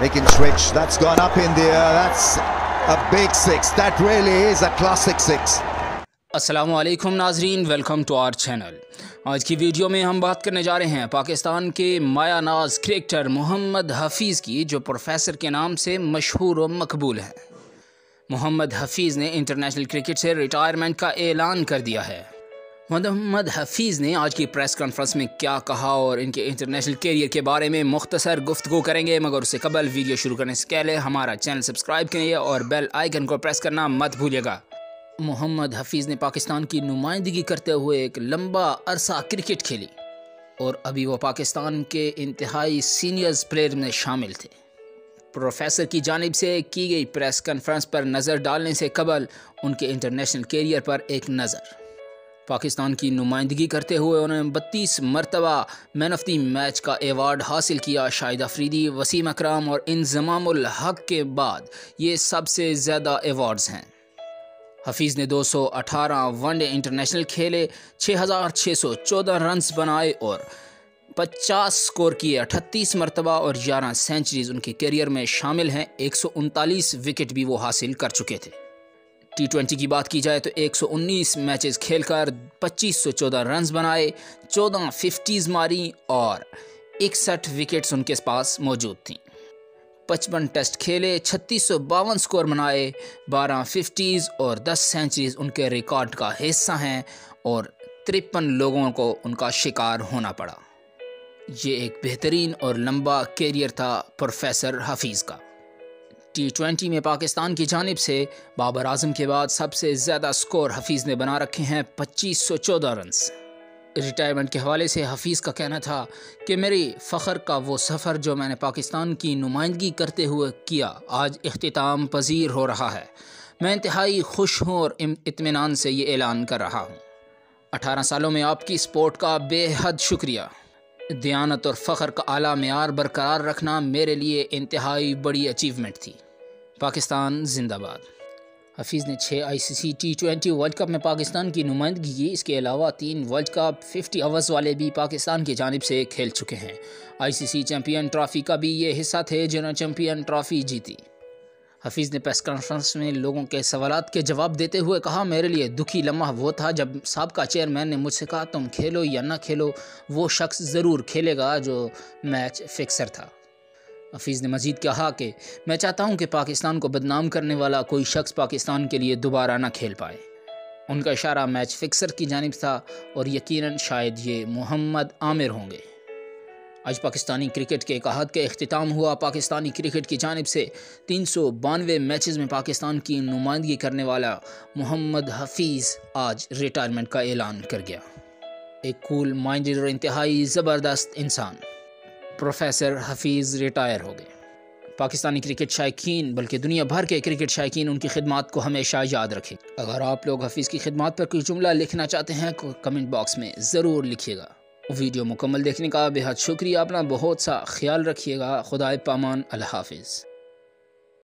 making switch. That's gone up in the air. That's a big six. That really is a classic six. अस्सलामु अलैकुम नाजरीन, welcome to our channel. आज की video में हम बात करने जा रहे हैं पाकिस्तान के माया नाज क्रिकेटर मोहम्मद हफीज़ की, जो प्रोफेसर के नाम से मशहूर व मकबूल हैं। मोहम्मद हफीज़ ने इंटरनेशनल क्रिकेट से रिटायरमेंट का ऐलान कर दिया है। मोहम्मद हफीज़ ने आज की प्रेस कॉन्फ्रेंस में क्या कहा और इनके इंटरनेशनल कैरियर के बारे में मुख्तसर गुफ्तगू करेंगे, मगर उससे कबल वीडियो शुरू करने से पहले हमारा चैनल सब्सक्राइब करिए और बेल आइकन को प्रेस करना मत भूलिएगा। मोहम्मद हफीज़ ने पाकिस्तान की नुमाइंदगी करते हुए एक लंबा अरसा क्रिकेट खेली और अभी वो पाकिस्तान के इंतहाई सीनियर्स प्लेयर में शामिल थे। प्रोफेसर की जानिब से की गई प्रेस कॉन्फ्रेंस पर नज़र डालने से कबल उनके इंटरनेशनल कैरियर पर एक नज़र। पाकिस्तान की नुमाइंदगी करते हुए उन्होंने 32 मरतबा मैन ऑफ द मैच का एवार्ड हासिल किया। शाहिद अफरीदी, वसीम अकरम और इंज़मामुल हक के बाद ये सबसे ज़्यादा एवार्ड्स हैं। हफीज़ ने 218 वनडे इंटरनेशनल खेले, 6,614 रन्स बनाए और 50 स्कोर किए। 38 मरतबा और 11 सेंचुरीज उनके करियर में शामिल हैं। 139 विकेट भी वो हासिल कर चुके थे। T20 की बात की जाए तो 119 मैचेस खेलकर 2514 रन्स बनाए, 14 50s मारी और 61 विकेट्स उनके पास मौजूद थीं। 55 टेस्ट खेले, 3652 स्कोर बनाए, 12 50s और 10 सेंचुरीज उनके रिकॉर्ड का हिस्सा हैं और 53 लोगों को उनका शिकार होना पड़ा। ये एक बेहतरीन और लंबा कैरियर था प्रोफेसर हफीज़ का। T20 में पाकिस्तान की जानिब से बाबर आजम के बाद सबसे ज़्यादा स्कोर हफीज़ ने बना रखे हैं, 2514 रन्स। रिटायरमेंट के हवाले से हफीज़ का कहना था कि मेरी फ़ख्र का वो सफ़र जो मैंने पाकिस्तान की नुमाइंदगी करते हुए किया आज इख्तिताम पजीर हो रहा है। मैं इंतहाई खुश हूँ और इत्मीनान से ये ऐलान कर रहा हूँ। 18 सालों में आपकी सपोर्ट का बेहद शुक्रिया। दयानत और फ़ख्र का आला मेयार बरकरार रखना मेरे लिए इंतहाई बड़ी अचीवमेंट थी। पाकिस्तान जिंदाबाद। हफीज़ ने 6 ICC T20 वर्ल्ड कप में पाकिस्तान की नुमाइंदगी की। इसके अलावा 3 वर्ल्ड कप 50 ओवर्स वाले भी पाकिस्तान की जानिब से खेल चुके हैं। ICC चैम्पियन ट्रॉफ़ी का भी ये हिस्सा थे जिन्होंने चैम्पियन ट्रॉफ़ी जीती। हफीज़ ने प्रेस कॉन्फ्रेंस में लोगों के सवालात के जवाब देते हुए कहा, मेरे लिए दुखी लम्हा वो था जब साबका चेयरमैन ने मुझसे कहा तुम खेलो या ना खेलो, वो शख्स ज़रूर खेलेगा जो मैच फिक्सर था। हफीज़ ने मज़ीद कहा कि मैं चाहता हूं कि पाकिस्तान को बदनाम करने वाला कोई शख्स पाकिस्तान के लिए दोबारा ना खेल पाए। उनका इशारा मैच फिक्सर की जानिब था और यकीनन शायद ये मोहम्मद आमिर होंगे। आज पाकिस्तानी क्रिकेट के एक अहद का इख्तिताम हुआ। पाकिस्तानी क्रिकेट की जानिब से 392 मैचेस में पाकिस्तान की नुमाइंदगी करने वाला मोहम्मद हफीज़ आज रिटायरमेंट का ऐलान कर गया। एक कूल माइंडेड और इंतहाई ज़बरदस्त इंसान प्रोफेसर हफीज़ रिटायर हो गए। पाकिस्तानी क्रिकेट शायकीन बल्कि दुनिया भर के क्रिकेट शायकीन उनकी खिदमत को हमेशा याद रखें। अगर आप लोग हफीज़ की खिदमत पर कोई जुमला लिखना चाहते हैं तो कमेंट बॉक्स में ज़रूर लिखिएगा। वीडियो मुकम्मल देखने का बेहद शुक्रिया। अपना बहुत सा ख्याल रखिएगा। खुदा पामान। अल्लाह हाफिज़।